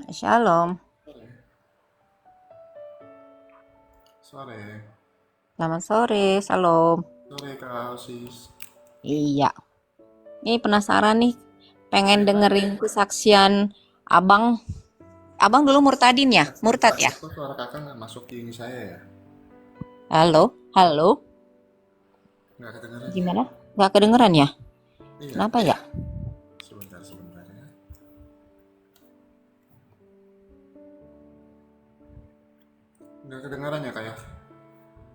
Shalom, Sore. Sore. selamat sore, Shalom. Sore Kak Osis. Iya, ini penasaran nih, pengen Ya, dengerin kesaksian abang. Abang dulu murtadin ya? saksi Murtad Kak. ya? Kok suara kakak nggak masuk di ini saya ya? Halo, halo, Nggak kedengeran ya? gimana? Gak kedengeran ya? Iya. Kenapa ya? Sebentar, sebentar ya. Nggak kedengeran ya Kak ya?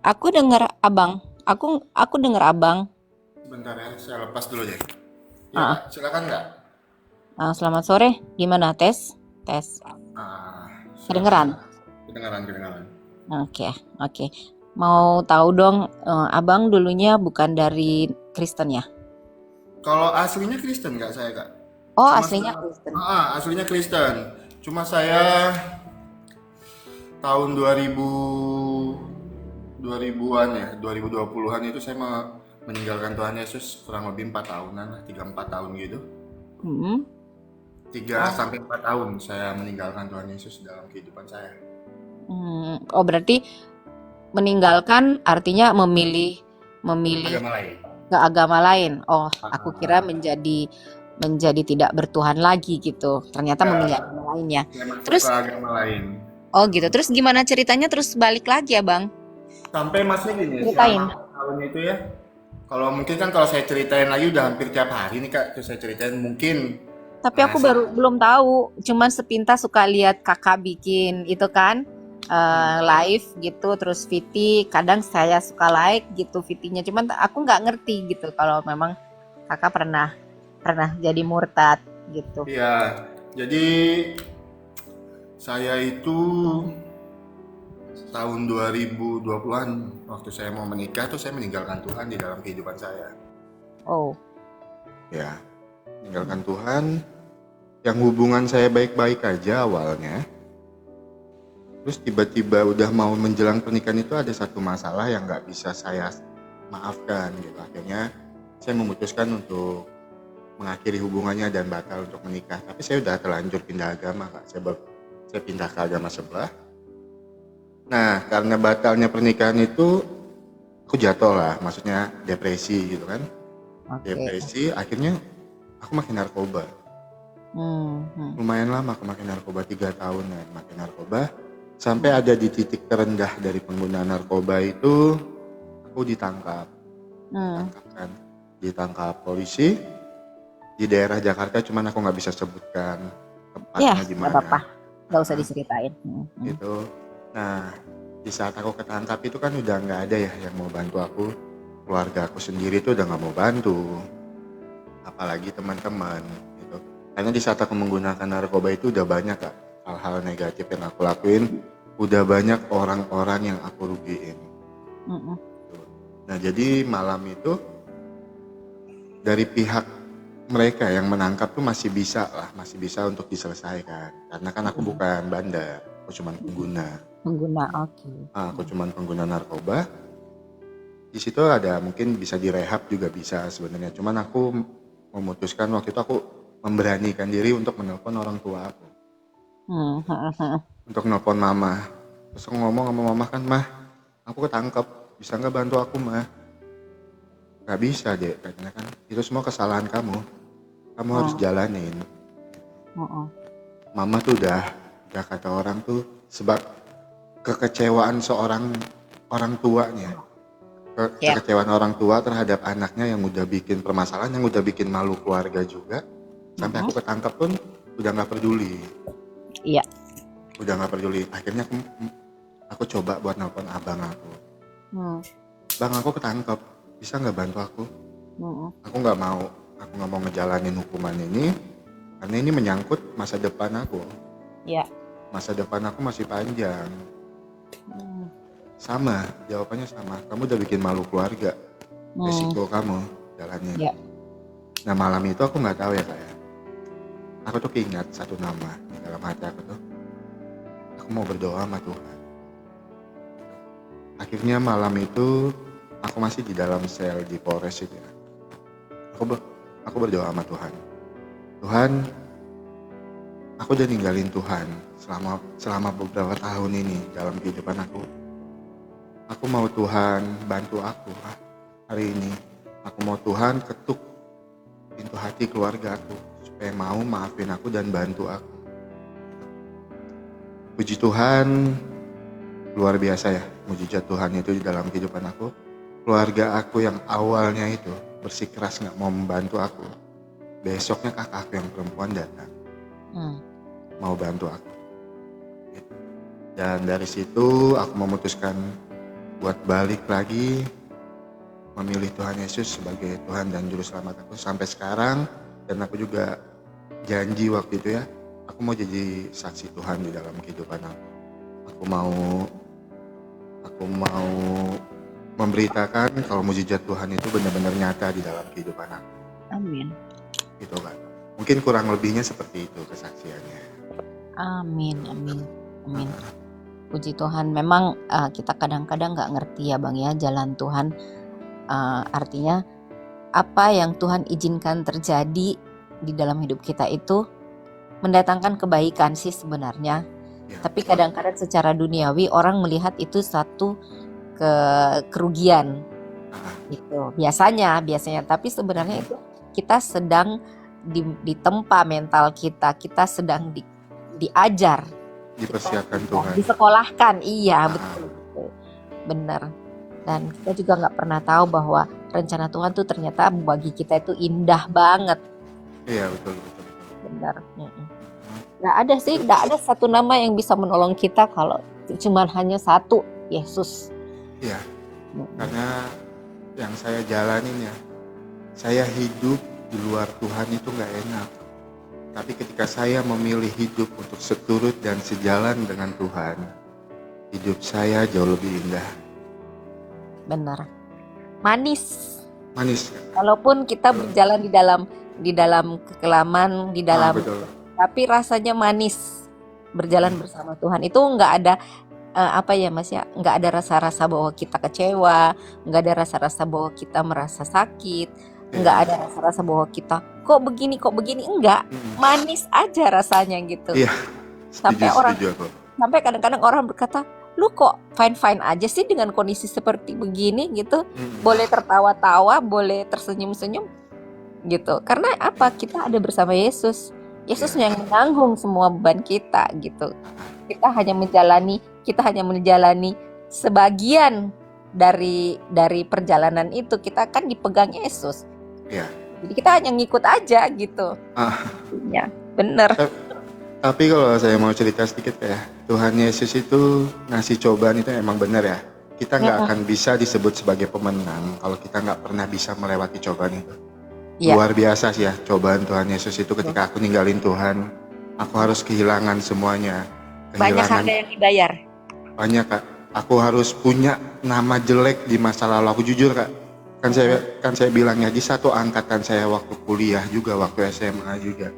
Aku denger abang, aku denger abang. Sebentar ya, saya lepas dulu ya. Iya Kak, Ah, silakan Kak. selamat sore, gimana tes? Tes, Silakan. kedengeran? Kedengeran, kedengeran. Oke, oke. Mau tahu dong, abang dulunya bukan dari Kristen ya? Kalau aslinya Kristen nggak saya Kak? Oh, Cuma aslinya Kristen. aslinya Kristen. Cuma saya tahun 2000-an ya, 2020-an itu saya meninggalkan Tuhan Yesus kurang lebih 4 tahunan lah, 3-4 tahun gitu. Hmm. 3 Oh. sampai 4 tahun saya meninggalkan Tuhan Yesus dalam kehidupan saya. Oh, berarti meninggalkan artinya memilih memilih Agama lain. ke agama lain. Oh, aku kira Ah, menjadi tidak bertuhan lagi gitu. Ternyata memilih ya, agama lain ya. saya masuk ke Terus, agama lain. oh gitu. Terus gimana ceritanya terus balik lagi ya, Bang? Sampai masnya gini, selama Ceritain. 4 tahun itu ya, kalau mungkin kan kalau saya ceritain lagi udah hampir tiap hari nih Kak, terus saya ceritain mungkin Tapi aku satu. belum tahu. Cuman sepintas suka lihat kakak bikin itu kan live gitu. Terus Viti, kadang saya suka like gitu Vitinya. Cuman aku nggak ngerti gitu kalau memang kakak pernah pernah jadi murtad gitu. Iya, jadi saya itu tahun 2020-an waktu saya mau menikah tuh saya meninggalkan Tuhan di dalam kehidupan saya. Oh. Ya, meninggalkan Tuhan yang hubungan saya baik-baik aja awalnya. Terus tiba-tiba udah mau menjelang pernikahan itu ada satu masalah yang nggak bisa saya maafkan gitu. Akhirnya saya memutuskan untuk mengakhiri hubungannya dan batal untuk menikah. Tapi saya udah terlanjur pindah agama Kak. Saya pindah ke agama sebelah. Nah, karena batalnya pernikahan itu aku jatuh lah, maksudnya depresi gitu kan. Oke. Depresi, akhirnya aku makin narkoba. Hmm, hmm. Lumayan lama aku makin narkoba, 3 tahun ya makin narkoba. Sampai ada di titik terendah dari penggunaan narkoba itu, aku ditangkap. Hmm. Ditangkap kan, ditangkap polisi di daerah Jakarta, cuman aku nggak bisa sebutkan Ya, tempatnya di nggak apa-apa. mana. Nggak usah Nah, diceritain. Hmm, hmm. gitu. Nah, di saat aku ketangkap itu kan udah nggak ada ya yang mau bantu aku. Keluarga aku sendiri tuh udah nggak mau bantu, apalagi teman-teman gitu. Karena di saat aku menggunakan narkoba itu udah banyak Kak, hal-hal negatif yang aku lakuin, udah banyak orang-orang yang aku rugiin Hmm, hmm. gitu. Nah jadi malam itu dari pihak mereka yang menangkap tuh masih bisa untuk diselesaikan. Karena kan aku Hmm. bukan bandar, aku cuma pengguna. Pengguna, oke. Aku cuma pengguna narkoba. Di situ ada mungkin bisa direhab juga bisa sebenarnya. Cuman aku memutuskan waktu itu aku memberanikan diri untuk menelpon orang tua aku, Hmm, hmm, hmm. untuk nelpon mama. Terus aku ngomong sama mama kan, mah, aku ketangkep, bisa nggak bantu aku mah? Nggak bisa deh, katanya kan. Itu semua kesalahan kamu harus Hmm, jalanin. hmm, hmm. Mama tuh udah kata orang tuh sebab kekecewaan seorang orang tuanya. Ya. Kekecewaan orang tua terhadap anaknya yang udah bikin permasalahan, yang udah bikin malu keluarga juga, Hmm, sampai hmm. aku ketangkep pun udah nggak peduli, Iya. akhirnya aku coba buat nelpon abang Hmm, bang aku ketangkep, bisa nggak bantu hmm, hmm. aku nggak mau, ngejalanin hukuman ini karena ini menyangkut masa depan aku, Iya. masih panjang. Hmm, Sama, jawabannya sama, kamu udah bikin malu keluarga, hmm. resiko kamu jalanin. Iya. Nah malam itu aku nggak tahu ya kayak, aku tuh keingat satu nama di dalam hati aku tuh, aku mau berdoa sama Tuhan. Akhirnya malam itu aku masih di dalam sel di Polres itu ya. Aku, aku berdoa sama Tuhan. Tuhan, aku udah ninggalin Tuhan selama beberapa tahun ini dalam kehidupan aku. Aku mau Tuhan bantu aku hari ini. Aku mau Tuhan ketuk pintu hati keluarga aku supaya mau maafin aku dan bantu aku. Puji Tuhan, luar biasa ya mujizat Tuhan itu di dalam kehidupan aku. Keluarga aku yang awalnya itu bersikeras gak mau membantu aku, besoknya kakak aku yang perempuan datang mau bantu aku. Dan dari situ aku memutuskan buat balik lagi memilih Tuhan Yesus sebagai Tuhan dan Juru Selamat aku sampai sekarang. Dan aku juga janji waktu itu ya, aku mau jadi saksi Tuhan di dalam kehidupan aku. Aku mau memberitakan kalau mujizat Tuhan itu benar-benar nyata di dalam kehidupan aku. Amin. Gitu kan. Mungkin kurang lebihnya seperti itu kesaksiannya. Amin. Puji Tuhan. Memang kita kadang-kadang nggak ngerti ya Bang ya jalan Tuhan. Artinya apa yang Tuhan izinkan terjadi di dalam hidup kita itu mendatangkan kebaikan sih sebenarnya. Ya. Tapi kadang-kadang secara duniawi orang melihat itu satu kerugian gitu. Biasanya. Tapi sebenarnya itu kita sedang ditempa mental kita sedang diajar, Dipersiapkan kita Tuhan. disekolahkan. Iya, betul. Benar. Dan kita juga nggak pernah tahu bahwa rencana Tuhan tuh ternyata bagi kita itu indah banget. Iya, betul. Benar. Nggak ada satu nama yang bisa menolong kita kalau cuma hanya satu, Yesus. Iya. Karena yang saya jalanin ya, saya hidup di luar Tuhan itu nggak enak. Tapi ketika saya memilih hidup untuk seturut dan sejalan dengan Tuhan, hidup saya jauh lebih indah. Benar. Manis. Walaupun kita berjalan di dalam kekelaman, Betul. tapi rasanya manis berjalan bersama Tuhan. Itu nggak ada nggak ada rasa-rasa bahwa kita kecewa, nggak ada rasa-rasa bahwa kita merasa sakit, nggak ada rasa-rasa bahwa kita kok begini, enggak. Manis aja rasanya gitu. Iya. Sampai kadang-kadang orang berkata, lu kok fine aja sih dengan kondisi seperti begini gitu. Boleh tertawa-tawa, boleh tersenyum-senyum gitu. Karena apa? Kita ada bersama Yesus. Yesus yang menanggung semua beban kita gitu. Kita hanya menjalani sebagian dari perjalanan itu. Kita kan dipegang Yesus. Iya. Jadi kita hanya ngikut aja gitu. Ya, bener. Tapi kalau saya mau cerita sedikit ya, Tuhan Yesus itu ngasih cobaan itu emang benar ya. Kita nggak akan bisa disebut sebagai pemenang kalau kita nggak pernah bisa melewati cobaan itu. Luar biasa sih ya cobaan Tuhan Yesus itu ketika aku ninggalin Tuhan. Aku harus kehilangan semuanya. Banyak harga yang dibayar. Banyak Kak. Aku harus punya nama jelek di masa lalu. Aku jujur Kak. Kan saya bilangnya di satu angkatan saya waktu kuliah juga, waktu SMA juga.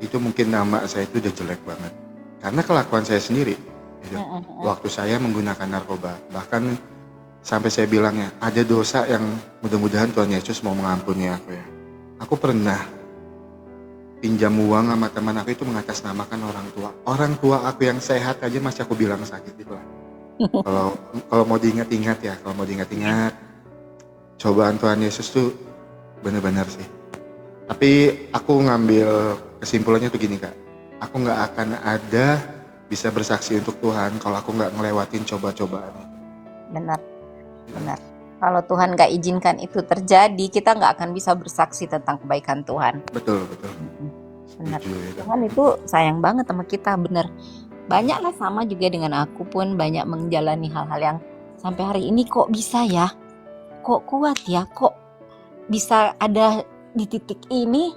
Itu mungkin nama saya itu udah jelek banget. Karena kelakuan saya sendiri. Gitu. Waktu saya menggunakan narkoba. Bahkan sampai saya bilangnya ada dosa yang mudah-mudahan Tuhan Yesus mau mengampuni aku ya. Aku pernah pinjam uang sama teman aku itu mengatasnamakan orang tua. Orang tua aku yang sehat aja masih aku bilang sakit itu lah. Kalau mau diingat-ingat ya, cobaan Tuhan Yesus tuh benar-benar sih. Tapi aku ngambil kesimpulannya tuh gini Kak. Aku nggak akan ada bisa bersaksi untuk Tuhan kalau aku nggak ngelewatin coba-cobaan. Benar. Kalau Tuhan nggak izinkan itu terjadi, kita nggak akan bisa bersaksi tentang kebaikan Tuhan. Betul. Benar. Tuhan itu sayang banget sama kita, benar. Banyaklah sama juga dengan aku pun banyak menjalani hal-hal yang sampai hari ini kok bisa ya, kok kuat ya, kok bisa ada di titik ini.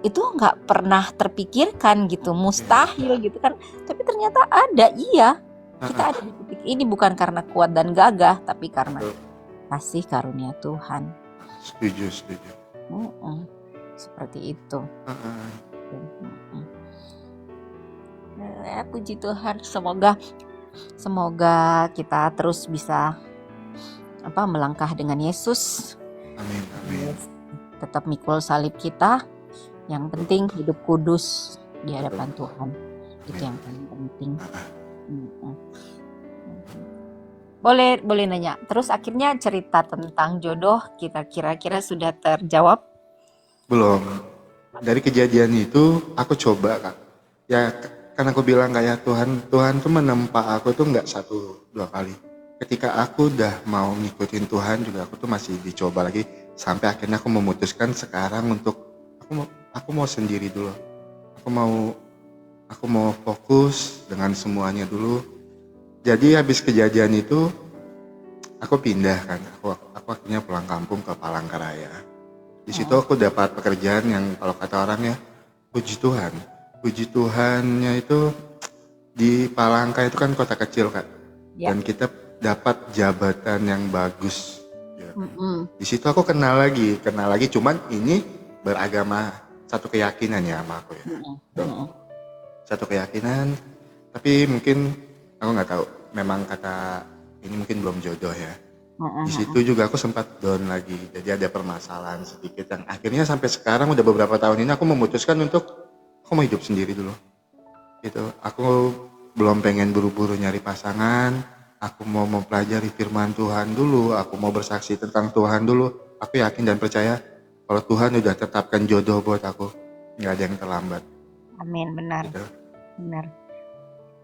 Itu nggak pernah terpikirkan gitu, mustahil gitu kan. Tapi ternyata ada, iya. Kita ada di titik ini bukan karena kuat dan gagah, tapi karena kasih karunia Tuhan. Setuju. Seperti itu. Puji Tuhan, semoga kita terus bisa melangkah dengan Yesus. Amin. Tetap mikul salib kita. Yang penting hidup kudus di betul. hadapan Tuhan. Itu Amin. yang paling penting. Ah, Mm-mm. Boleh nanya. Terus akhirnya cerita tentang jodoh kita kira-kira sudah terjawab? belum. Dari kejadian itu aku coba kak. Ya kan aku bilang kayak Tuhan tuh menempa aku tuh nggak 1-2 kali. Ketika aku udah mau ngikutin Tuhan juga aku tuh masih dicoba lagi sampai akhirnya aku memutuskan sekarang untuk aku mau sendiri dulu. Aku mau aku mau fokus dengan semuanya dulu. Jadi habis kejadian itu aku pindah kan. Aku akhirnya pulang kampung ke Palangkaraya. Di situ Mm-mm. aku dapat pekerjaan yang kalau kata orang ya puji Tuhan. Puji Tuhannya itu di Palangka itu kan kota kecil kak. Ya. Dan kita dapat jabatan yang bagus. Ya. Mm-mm. Di situ aku kenal lagi. Cuman ini beragama satu keyakinan ya sama aku ya. Mm-mm. Tuh, Mm-mm. satu keyakinan. Tapi mungkin aku nggak tahu. Memang kata ini mungkin belum jodoh ya. Di situ Mm-mm. juga aku sempat down lagi. Jadi ada permasalahan sedikit yang akhirnya sampai sekarang udah beberapa tahun ini aku memutuskan untuk aku mau hidup sendiri dulu. Gitu. Aku belum pengen buru-buru nyari pasangan. Aku mau mempelajari firman Tuhan dulu. Aku mau bersaksi tentang Tuhan dulu. Aku yakin dan percaya kalau Tuhan udah tetapkan jodoh buat aku, nggak ada yang terlambat. Amin, benar. Gitu. Benar.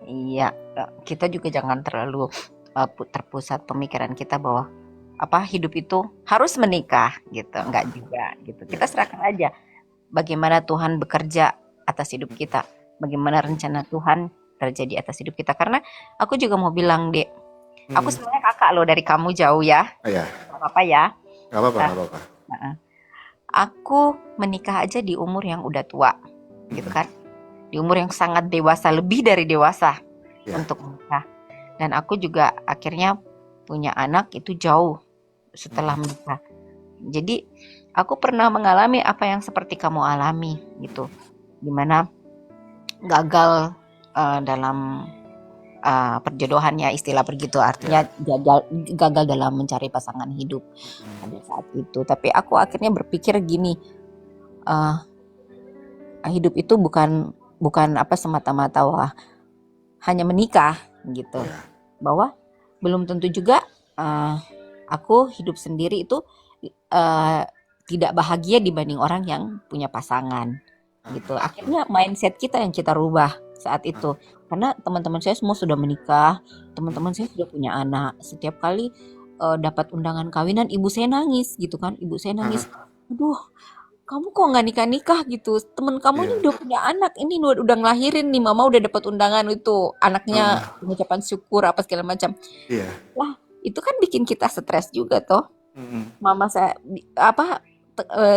Iya, kita juga jangan terlalu terpusat pemikiran kita bahwa hidup itu harus menikah gitu, enggak juga gitu. Kita serahkan aja bagaimana Tuhan bekerja atas hidup kita, bagaimana rencana Tuhan terjadi atas hidup kita. Karena aku juga mau bilang, Dek, aku sebenarnya kakak loh dari kamu jauh ya, Ya, nggak apa-apa ya. nggak apa-apa. Aku menikah aja di umur yang udah tua, gitu kan? Di umur yang sangat dewasa, lebih dari dewasa Ya. untuk menikah. Dan aku juga akhirnya punya anak itu jauh setelah menikah. Jadi aku pernah mengalami apa yang seperti kamu alami gitu, dimana gagal dalam perjodohannya, istilah begitu, artinya gagal dalam mencari pasangan hidup pada saat itu. Tapi aku akhirnya berpikir gini, hidup itu bukan semata-mata wah hanya menikah gitu, bahwa belum tentu juga aku hidup sendiri itu tidak bahagia dibanding orang yang punya pasangan gitu. Akhirnya mindset kita yang kita rubah saat itu, karena teman-teman saya semua sudah menikah, teman-teman saya sudah punya anak. Setiap kali dapat undangan kawinan, ibu saya nangis gitu kan, aduh, kamu kok nggak nikah gitu, temen kamu ini udah punya anak, ini udah ngelahirin nih, mama udah dapat undangan itu, anaknya pengucapan syukur apa segala macam. Wah, itu kan bikin kita stres juga toh. Mama saya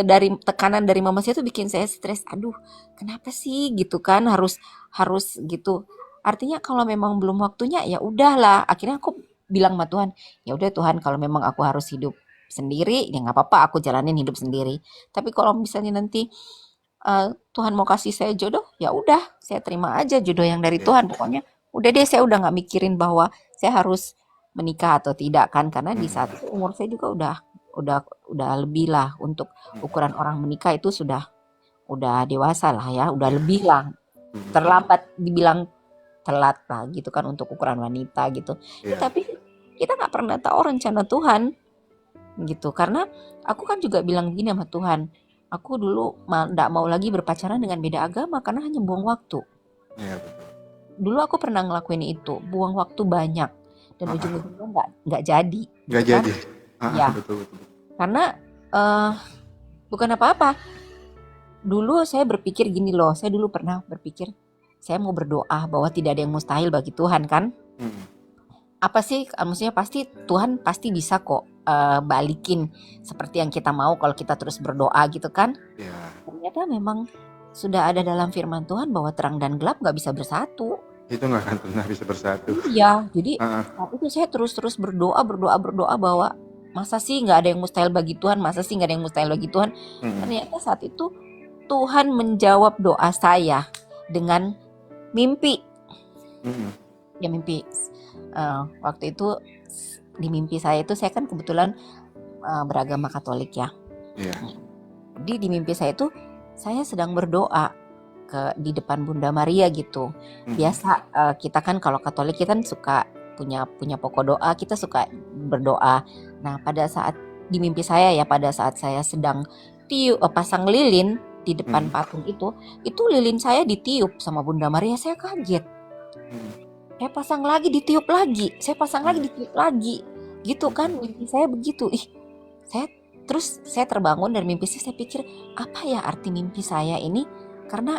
dari tekanan dari mama saya tuh bikin saya stres. Aduh, kenapa sih gitu kan, harus gitu. Artinya kalau memang belum waktunya ya udahlah. Akhirnya aku bilang sama Tuhan, ya udah Tuhan, kalau memang aku harus hidup sendiri ya nggak apa-apa, aku jalanin hidup sendiri. Tapi kalau misalnya nanti Tuhan mau kasih saya jodoh, ya udah saya terima aja jodoh yang dari Tuhan. Pokoknya udah deh, saya udah nggak mikirin bahwa saya harus menikah atau tidak kan, karena di saat itu umur saya juga udah lebih lah, untuk ukuran orang menikah itu udah dewasa lah ya, udah lebih lah, terlambat dibilang telat lah gitu kan untuk ukuran wanita gitu. Tapi kita nggak pernah tahu rencana Tuhan gitu, karena aku kan juga bilang gini sama Tuhan, aku dulu nggak mau lagi berpacaran dengan beda agama karena hanya buang waktu. Dulu aku pernah ngelakuin itu, buang waktu banyak dan ujung-ujungnya nggak jadi. Nggak jadi. Ya, betul. Karena bukan apa-apa. Dulu saya berpikir gini loh, saya dulu pernah berpikir saya mau berdoa bahwa tidak ada yang mustahil bagi Tuhan kan. Apa sih, maksudnya pasti Tuhan pasti bisa kok balikin seperti yang kita mau kalau kita terus berdoa gitu kan. Ternyata memang sudah ada dalam firman Tuhan bahwa terang dan gelap nggak bisa bersatu. Itu nggak akan pernah bisa bersatu. Iya, jadi saat itu saya terus berdoa bahwa masa sih nggak ada yang mustahil bagi Tuhan, Ternyata saat itu Tuhan menjawab doa saya dengan mimpi. Ya mimpi. Waktu itu di mimpi saya itu, saya kan kebetulan beragama Katolik ya. Jadi di mimpi saya itu saya sedang berdoa di depan Bunda Maria gitu. Biasa kita kan kalau Katolik kita kan suka punya pokok doa, kita suka berdoa. Nah, pada saat di mimpi saya ya, pada saat saya sedang pasang lilin di depan patung itu lilin saya ditiup sama Bunda Maria. Saya kaget. Saya pasang lagi, ditiup lagi. Saya pasang lagi, ditiup lagi. Gitu kan, mimpi saya begitu. Terus saya terbangun dari mimpi saya pikir, apa ya arti mimpi saya ini? Karena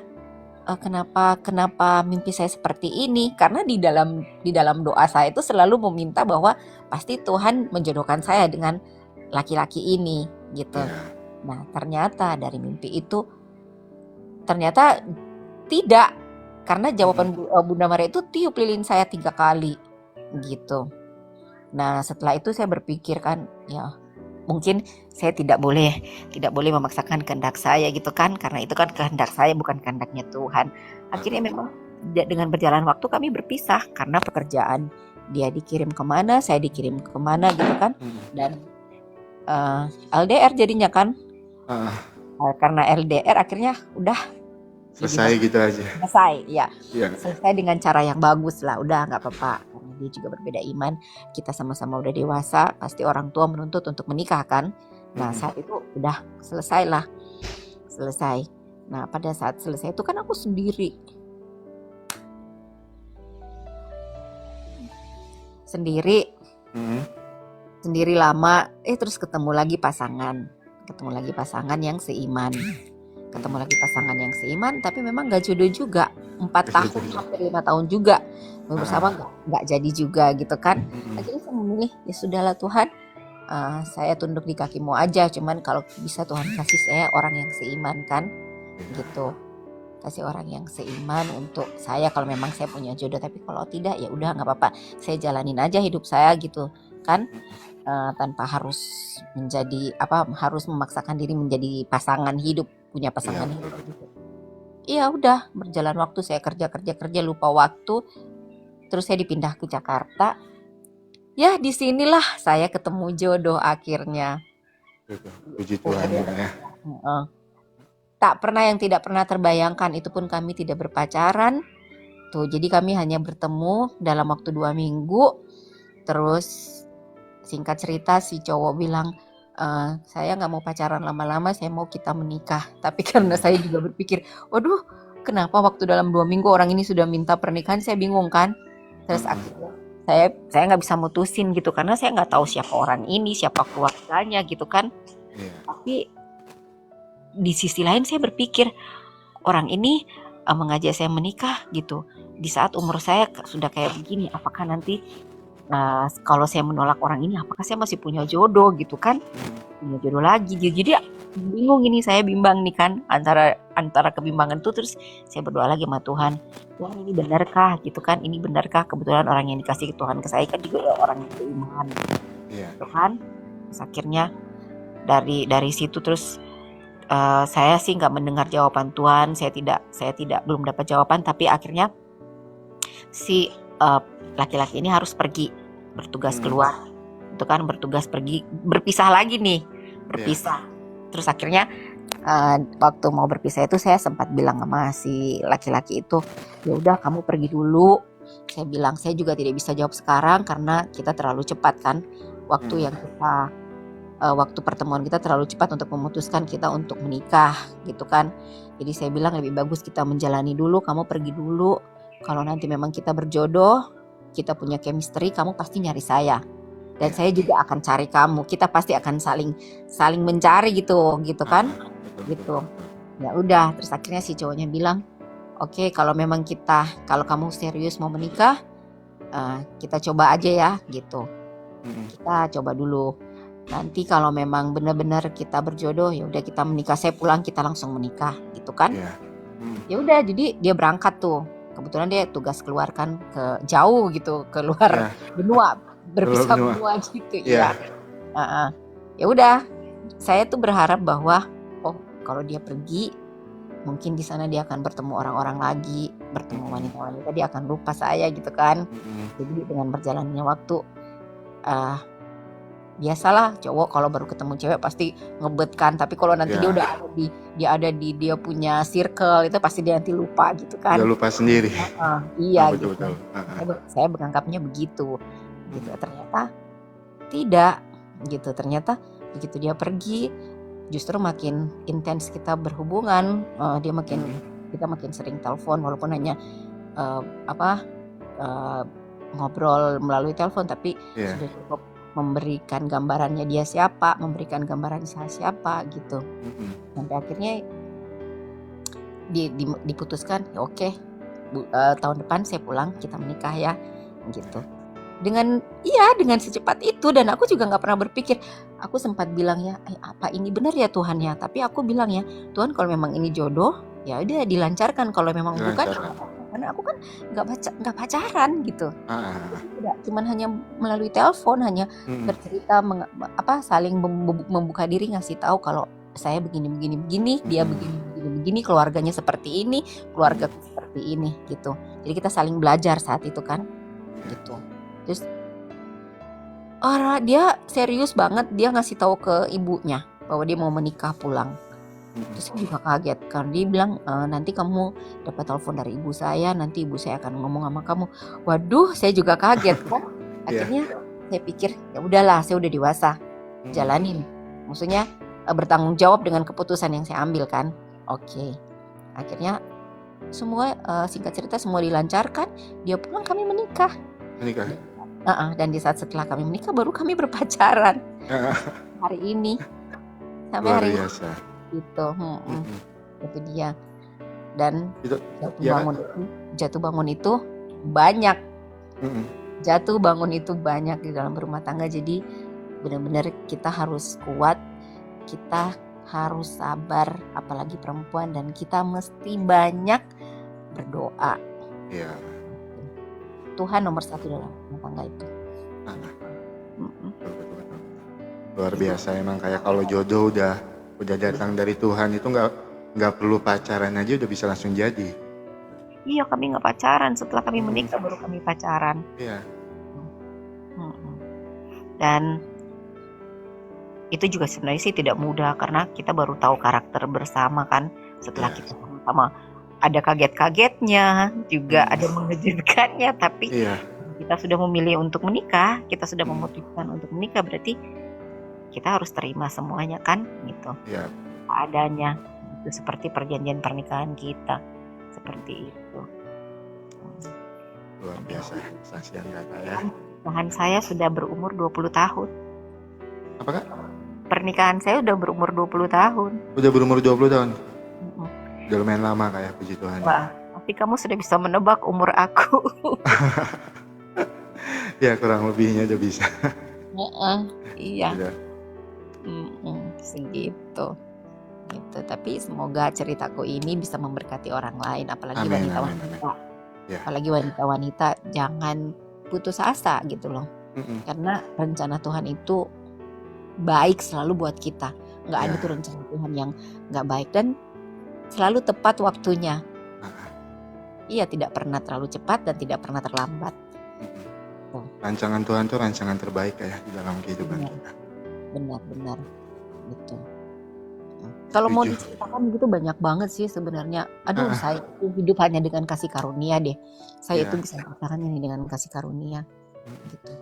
kenapa mimpi saya seperti ini? Karena di dalam doa saya itu selalu meminta bahwa pasti Tuhan menjodohkan saya dengan laki-laki ini gitu. Nah, ternyata dari mimpi itu ternyata tidak, karena jawaban Bunda Maria itu tiup lilin saya 3 kali gitu. Nah, setelah itu saya berpikir kan, ya mungkin saya tidak boleh memaksakan kehendak saya gitu kan, karena itu kan kehendak saya bukan kehendaknya Tuhan. Akhirnya memang dengan berjalan waktu kami berpisah karena pekerjaan. Dia dikirim kemana, saya dikirim kemana gitu kan. Dan LDR jadinya kan. Karena LDR akhirnya udah selesai gitu aja. Selesai, ya. Selesai dengan cara yang bagus lah, udah nggak apa-apa. Karena dia juga berbeda iman, kita sama-sama udah dewasa, pasti orang tua menuntut untuk menikah kan. Nah, saat itu udah selesai. Nah, pada saat selesai itu kan aku sendiri lama, terus ketemu lagi pasangan yang seiman. Tapi memang gak jodoh juga. 4 tahun hampir 5 tahun juga bersama, gak jadi juga gitu kan. Akhirnya saya memilih, ya sudahlah Tuhan, saya tunduk di kakimu aja. Cuman kalau bisa Tuhan kasih saya orang yang seiman kan gitu. Kasih orang yang seiman untuk saya kalau memang saya punya jodoh. Tapi kalau tidak ya udah gak apa-apa, saya jalanin aja hidup saya gitu kan. Tanpa harus harus memaksakan diri menjadi pasangan hidup, punya pasangan hidup gitu. Iya udah, berjalan waktu, saya kerja lupa waktu. Terus saya dipindah ke Jakarta. Ya disinilah saya ketemu jodoh akhirnya. Puji Tuhan ya. Tidak pernah terbayangkan, itu pun kami tidak berpacaran. Tuh, jadi kami hanya bertemu dalam waktu 2 minggu. Terus singkat cerita si cowok bilang, saya nggak mau pacaran lama-lama, saya mau kita menikah. Tapi karena saya juga berpikir, waduh, kenapa waktu dalam 2 minggu orang ini sudah minta pernikahan, saya bingung kan. Terus akhirnya saya nggak bisa mutusin gitu, karena saya nggak tahu siapa orang ini, siapa keluarganya gitu kan. Tapi di sisi lain saya berpikir, orang ini mengajak saya menikah gitu di saat umur saya sudah kayak begini. Apakah nanti kalau saya menolak orang ini, apakah saya masih punya jodoh gitu kan? Punya jodoh lagi. Jadi bingung ini, saya bimbang nih kan, antara kebimbangan itu. Terus saya berdoa lagi sama Tuhan, Tuhan ini benarkah gitu kan? Ini benarkah? Kebetulan orang yang dikasih Tuhan ke saya kan juga orang yang beriman. Tuhan, terus akhirnya dari situ terus saya sih nggak mendengar jawaban Tuhan. Saya belum dapat jawaban. Tapi akhirnya si laki-laki ini harus pergi, bertugas keluar, itu kan, bertugas pergi, berpisah lagi nih, Terus akhirnya waktu mau berpisah itu saya sempat bilang sama si laki-laki itu, ya udah kamu pergi dulu. Saya bilang saya juga tidak bisa jawab sekarang karena kita terlalu cepat kan, waktu pertemuan kita terlalu cepat untuk memutuskan kita untuk menikah gitu kan. Jadi saya bilang lebih bagus kita menjalani dulu, kamu pergi dulu. Kalau nanti memang kita berjodoh, kita punya chemistry, kamu pasti nyari saya. Dan saya juga akan cari kamu. Kita pasti akan saling mencari gitu kan. Gitu. Ya udah, terus akhirnya si cowoknya bilang, "Oke, kalau kamu serius mau menikah, kita coba aja ya," gitu. Kita coba dulu. Nanti kalau memang benar-benar kita berjodoh, ya udah kita menikah. Saya pulang, kita langsung menikah gitu kan. Ya udah, jadi dia berangkat tuh. Kebetulan dia tugas keluar kan ke jauh gitu, keluar benua, berpisah benua gitu ya. Ya udah, saya tuh berharap bahwa kalau dia pergi, mungkin di sana dia akan bertemu orang-orang lagi, bertemu wanita-wanita, dia akan lupa saya gitu kan. Jadi dengan berjalannya waktu biasalah cowok kalau baru ketemu cewek pasti ngebet kan, tapi kalau nanti dia Ya, udah ada di dia punya circle itu pasti dia nanti lupa gitu udah kan. lupa sendiri. Iya gitu. Betul-betul. Saya menganggapnya begitu gitu. Ternyata tidak gitu. Ternyata begitu dia pergi justru makin intens kita berhubungan, kita makin sering telepon walaupun hanya ngobrol melalui telepon, tapi Iya. sudah cukup memberikan gambarannya dia siapa, memberikan gambaran saya siapa gitu. Sampai akhirnya diputuskan, ya oke, tahun depan saya pulang, kita menikah ya, gitu. Dengan secepat itu, dan aku juga nggak pernah berpikir. Aku sempat bilang ya, apa ini benar ya Tuhan ya? Tapi aku bilang ya, Tuhan kalau memang ini jodoh, ya udah dilancarkan. Kalau memang bukan, karena aku kan nggak pacaran gitu. Tidak, cuman hanya melalui telepon, hanya bercerita, saling membuka diri, ngasih tahu kalau saya begini, dia begini, keluarganya seperti ini, keluarga seperti ini gitu. Jadi kita saling belajar saat itu kan, gitu. Terus dia serius banget, dia ngasih tahu ke ibunya bahwa dia mau menikah pulang. Terus saya juga kaget karena dia bilang, nanti kamu dapat telepon dari ibu saya, nanti ibu saya akan ngomong sama kamu. Waduh, saya juga kaget kan. Akhirnya saya pikir ya udahlah, saya udah dewasa, jalanin. Maksudnya bertanggung jawab dengan keputusan yang saya ambil kan. Oke. Akhirnya semua, singkat cerita, semua dilancarkan. Dia pulang, kami menikah. Dan di saat setelah kami menikah baru kami berpacaran. Hari ini sampai luar hari biasa. ini gitu. Itu dia. Dan Itu, jatuh bangun itu banyak. Jatuh bangun itu banyak di dalam berumah tangga. Jadi benar-benar kita harus kuat, kita harus sabar, apalagi perempuan, dan kita mesti banyak berdoa. Iya. Tuhan nomor 1 dalam rumah tangga itu. Betul. Luar biasa emang, kayak kalau jodoh udah datang dari Tuhan itu nggak perlu pacaran aja udah bisa langsung jadi. Iya, kami nggak pacaran, setelah kami menikah baru kami pacaran. Iya. Dan itu juga sebenarnya sih tidak mudah karena kita baru tahu karakter bersama kan. Setelah kita sama ada kaget-kagetnya juga, ada mengejutkannya, tapi kita sudah memilih untuk menikah, kita sudah memutuskan untuk menikah, berarti kita harus terima semuanya kan gitu. Iya. Adanya itu seperti perjanjian pernikahan kita, seperti itu. Luar biasa saksian kata ya. Pernikahan saya sudah berumur 20 tahun. Apa Kak? Pernikahan saya udah berumur 20 tahun. Udah berumur 20 tahun? Udah lumayan lama kayak, puji Tuhan. Wah, tapi kamu sudah bisa menebak umur aku. Ya kurang lebihnya udah bisa. Iya. Segitu. Gitu. Tapi semoga ceritaku ini bisa memberkati orang lain, apalagi wanita-wanita. Apalagi wanita-wanita, jangan putus asa gitu loh. Karena rencana Tuhan itu baik selalu buat kita. Nggak ada tuh rencana Tuhan yang nggak baik, dan selalu tepat waktunya. Iya, tidak pernah terlalu cepat dan tidak pernah terlambat. Rancangan Tuhan tuh rancangan terbaik ya di dalam kehidupan kita. Benar gitu. Kalau mau diceritakan gitu banyak banget sih sebenarnya. Aduh, saya itu hidup hanya dengan kasih karunia deh. Saya itu bisa mengatakan ini dengan kasih karunia gitu.